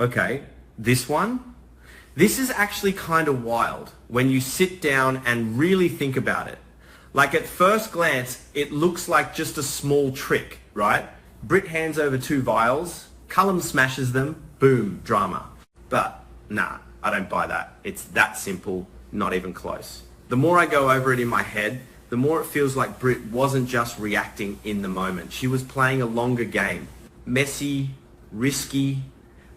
Okay, this one? This is actually kind of wild when you sit down and really think about it. Like at first glance, it looks like just a small trick, right? Britt hands over 2 vials, Cullum smashes them, boom, drama. But nah, I don't buy that. It's that simple, not even close. The more I go over it in my head, the more it feels like Britt wasn't just reacting in the moment. She was playing a longer game. Messy, risky,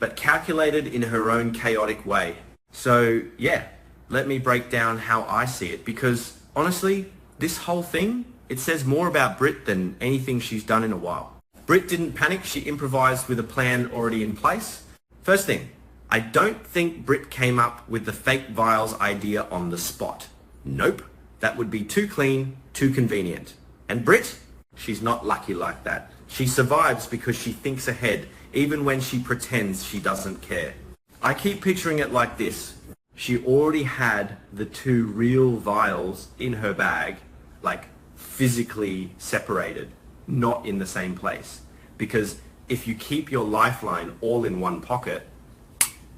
but calculated in her own chaotic way. So yeah, let me break down how I see it, because honestly, this whole thing, it says more about Britt than anything she's done in a while. Britt didn't panic, she improvised with a plan already in place. First thing, I don't think Britt came up with the fake vials idea on the spot. Nope, that would be too clean, too convenient. And Britt, she's not lucky like that. She survives because she thinks ahead, even when she pretends she doesn't care. I keep picturing it like this. She already had the 2 real vials in her bag, like physically separated, not in the same place. Because if you keep your lifeline all in one pocket,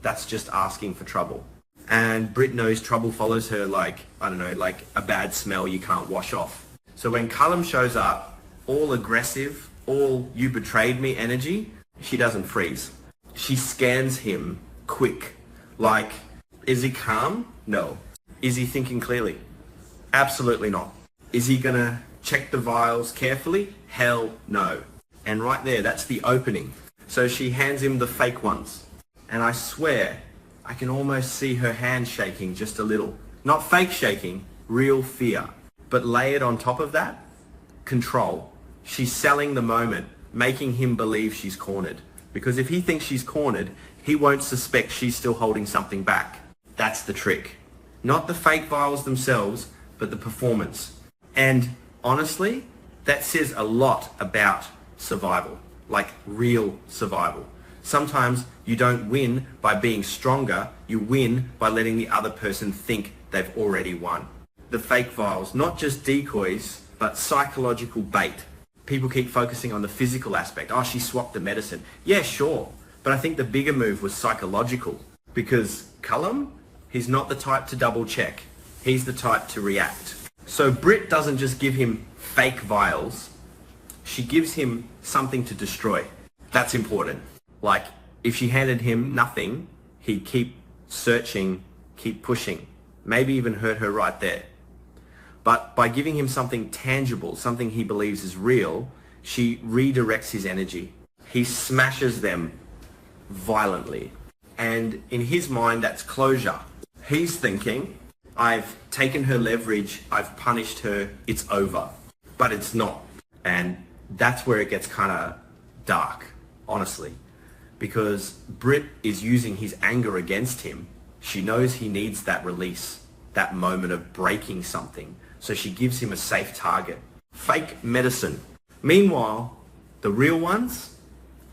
that's just asking for trouble. And Britt knows trouble follows her like, I don't know, like a bad smell you can't wash off. So when Cullum shows up, all aggressive, all you betrayed me energy, she doesn't freeze. She scans him quick, like, is he calm? No. Is he thinking clearly? Absolutely not. Is he gonna check the vials carefully? Hell no. And right there, that's the opening. So she hands him the fake ones. And I swear, I can almost see her hand shaking just a little. Not fake shaking, real fear. But layered on top of that, control. She's selling the moment, making him believe she's cornered. Because if he thinks she's cornered, he won't suspect she's still holding something back. That's the trick. Not the fake vials themselves, but the performance. And honestly, that says a lot about survival, like real survival. Sometimes you don't win by being stronger, you win by letting the other person think they've already won. The fake vials, not just decoys, but psychological bait. People keep focusing on the physical aspect. Oh, she swapped the medicine. Yeah, sure. But I think the bigger move was psychological, because Cullum, he's not the type to double check. He's the type to react. So Britt doesn't just give him fake vials, she gives him something to destroy. That's important. Like, if she handed him nothing, he'd keep searching, keep pushing, maybe even hurt her right there. But by giving him something tangible, something he believes is real, she redirects his energy. He smashes them violently. And in his mind, that's closure. He's thinking, I've taken her leverage, I've punished her, it's over. But it's not. And that's where it gets kind of dark, honestly. Because Britt is using his anger against him. She knows he needs that release, that moment of breaking something. So she gives him a safe target. Fake medicine. Meanwhile, the real ones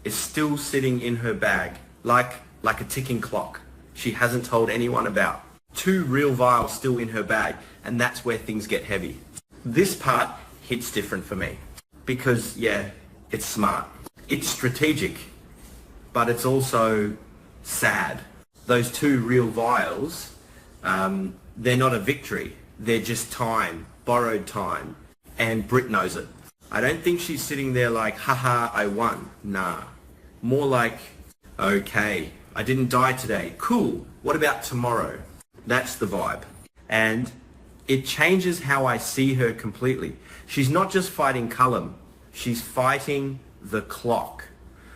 is still sitting in her bag, like a ticking clock. She hasn't told anyone about. 2 real vials still in her bag, and that's where things get heavy. This part hits different for me. Because, yeah, it's smart. It's strategic. But it's also sad. Those 2 real vials, they're not a victory. They're just time, borrowed time. And Britt knows it. I don't think she's sitting there like, haha, I won. Nah. More like, okay, I didn't die today. Cool. What about tomorrow? That's the vibe. And it changes how I see her completely. She's not just fighting Cullum. She's fighting the clock.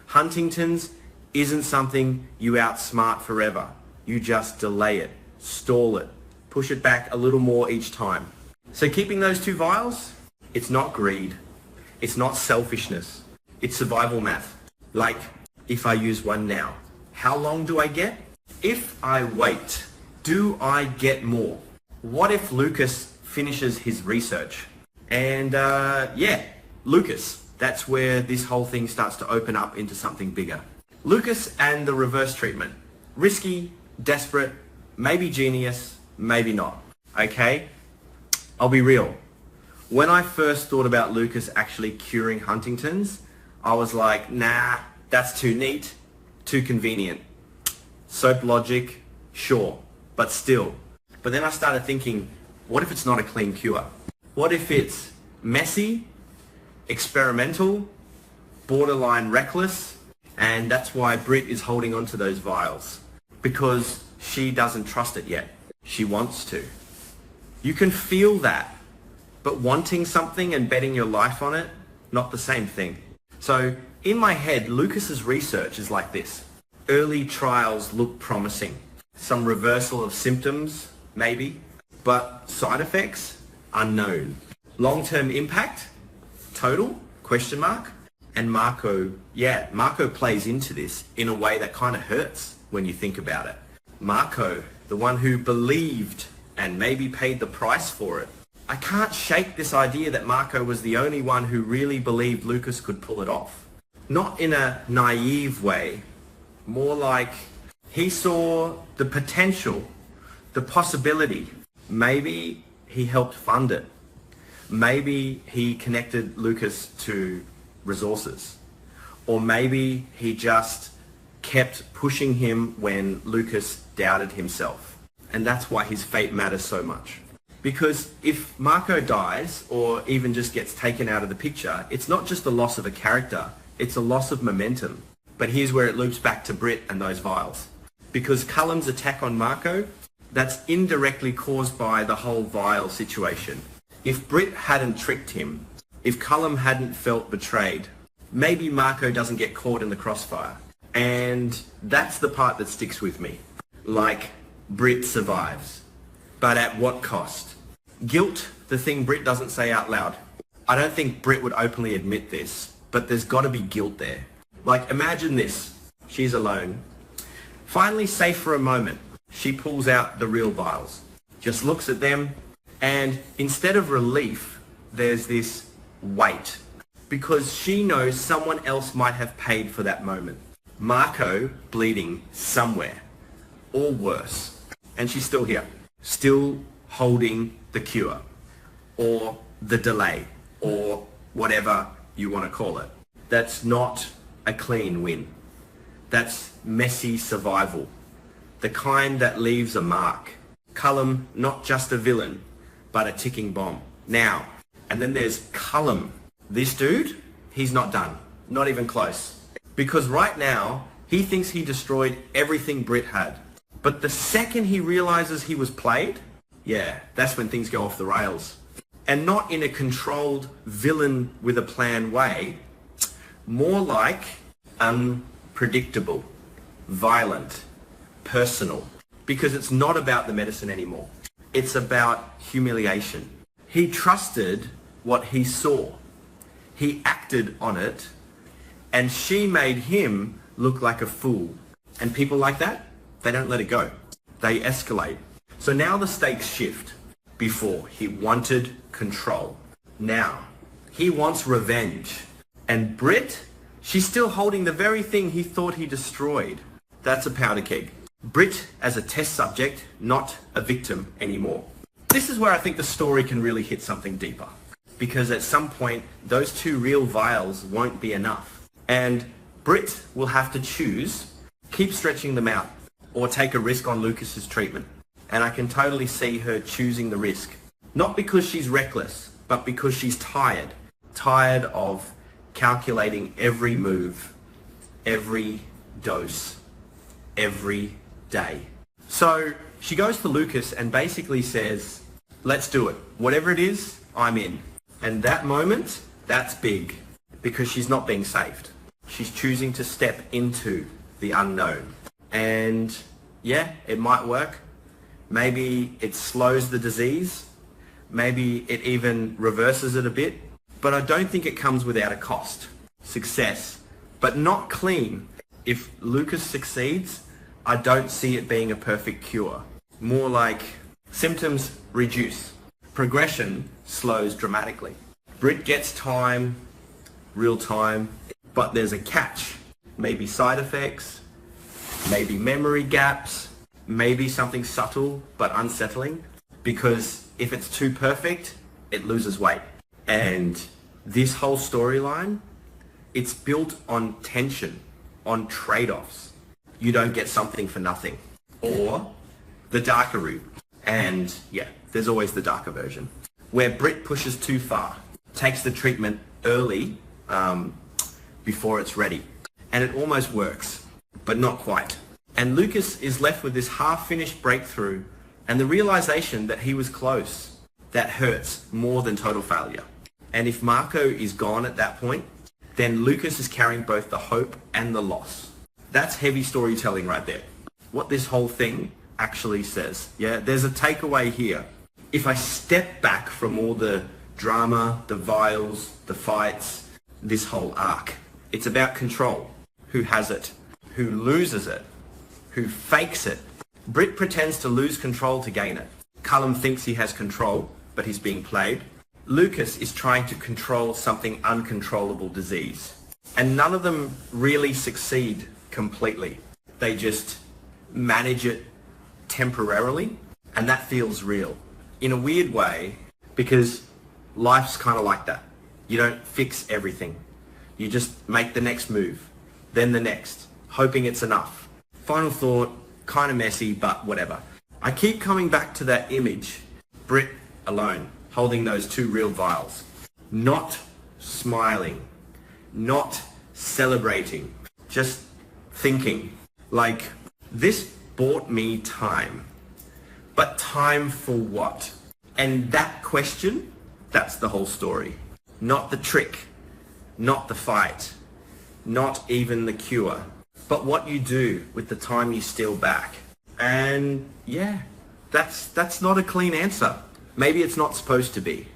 Huntington's isn't something you outsmart forever. You just delay it, stall it, push it back a little more each time. So keeping those 2 vials, it's not greed. It's not selfishness. It's survival math. Like, if I use one now, how long do I get? If I wait, do I get more? What if Lucas finishes his research? And yeah, Lucas. That's where this whole thing starts to open up into something bigger. Lucas and the reverse treatment. Risky, desperate, maybe genius, maybe not. Okay? I'll be real. When I first thought about Lucas actually curing Huntington's, I was like, nah, that's too neat, too convenient. Soap logic, sure, but still. But then I started thinking, what if it's not a clean cure? What if it's messy, experimental, borderline reckless? And that's why Britt is holding on to those vials. Because she doesn't trust it yet. She wants to. You can feel that. But wanting something and betting your life on it, not the same thing. So in my head, Lucas's research is like this. Early trials look promising. Some reversal of symptoms, maybe. But side effects, unknown. Long-term impact, total, question mark. And Marco plays into this in a way that kind of hurts when you think about it. Marco, the one who believed and maybe paid the price for it. I can't shake this idea that Marco was the only one who really believed Lucas could pull it off. Not in a naive way, more like he saw the potential, the possibility. Maybe he helped fund it. Maybe he connected Lucas to resources. Or maybe he just kept pushing him when Lucas doubted himself. And that's why his fate matters so much. Because if Marco dies or even just gets taken out of the picture, it's not just the loss of a character, it's a loss of momentum. But here's where it loops back to Britt and those vials. Because Cullum's attack on Marco, that's indirectly caused by the whole vial situation. If Britt hadn't tricked him, if Cullum hadn't felt betrayed, maybe Marco doesn't get caught in the crossfire. And that's the part that sticks with me. Like, Britt survives. But at what cost? Guilt, the thing Britt doesn't say out loud. I don't think Britt would openly admit this, but there's got to be guilt there. Like, imagine this. She's alone. Finally safe for a moment, she pulls out the real vials. Just looks at them, and instead of relief, there's this weight. Because she knows someone else might have paid for that moment. Marco bleeding somewhere. Or worse. And she's still here. Still holding the cure. Or the delay. Or whatever you want to call it. That's not a clean win. That's messy survival. The kind that leaves a mark. Cullum, not just a villain, but a ticking bomb. Now, and then there's Cullum. This dude, he's not done. Not even close. Because right now, he thinks he destroyed everything Britt had. But the second he realizes he was played, yeah, that's when things go off the rails. And not in a controlled villain with a plan way, more like unpredictable, violent, personal. Because it's not about the medicine anymore. It's about humiliation. He trusted what he saw. He acted on it, and she made him look like a fool. And people like that, they don't let it go. They escalate. So now the stakes shift. Before, he wanted control. Now, he wants revenge. And Britt, she's still holding the very thing he thought he destroyed. That's a powder keg. Britt as a test subject, not a victim anymore. This is where I think the story can really hit something deeper. Because at some point, those two real vials won't be enough. And Britt will have to choose, keep stretching them out, or take a risk on Lucas's treatment. And I can totally see her choosing the risk. Not because she's reckless, but because she's tired. Tired of calculating every move, every dose, every day. So she goes to Lucas and basically says, let's do it. Whatever it is, I'm in. And that moment, that's big. Because she's not being saved. She's choosing to step into the unknown. And yeah, it might work. Maybe it slows the disease. Maybe it even reverses it a bit. But I don't think it comes without a cost. Success. But not clean. If Lucas succeeds, I don't see it being a perfect cure. More like symptoms reduce. Progression slows dramatically. Britt gets time, real time, but there's a catch. Maybe side effects, maybe memory gaps, maybe something subtle but unsettling. Because if it's too perfect, it loses weight. And this whole storyline, it's built on tension, on trade-offs. you don't get something for nothing. Or the darker route. And yeah, there's always the darker version. Where Britt pushes too far, takes the treatment early before it's ready. And it almost works, but not quite. And Lucas is left with this half-finished breakthrough and the realization that he was close. That hurts more than total failure. And if Marco is gone at that point, then Lucas is carrying both the hope and the loss. That's heavy storytelling right there. What this whole thing actually says. Yeah, there's a takeaway here. If I step back from all the drama, the vials, the fights, this whole arc, it's about control. Who has it? Who loses it? Who fakes it? Britt pretends to lose control to gain it. Callum thinks he has control, but he's being played. Lucas is trying to control something uncontrollable disease. And none of them really succeed completely. They just manage it temporarily, and that feels real. In a weird way, because life's kind of like that. You don't fix everything. You just make the next move, then the next, hoping it's enough. Final thought, kind of messy, but whatever. I keep coming back to that image, Britt alone, holding those two real vials. Not smiling, not celebrating, just thinking. Like, this bought me time. But time for what? And that question, that's the whole story. Not the trick, not the fight, not even the cure, but what you do with the time you steal back. And yeah, that's not a clean answer. Maybe it's not supposed to be.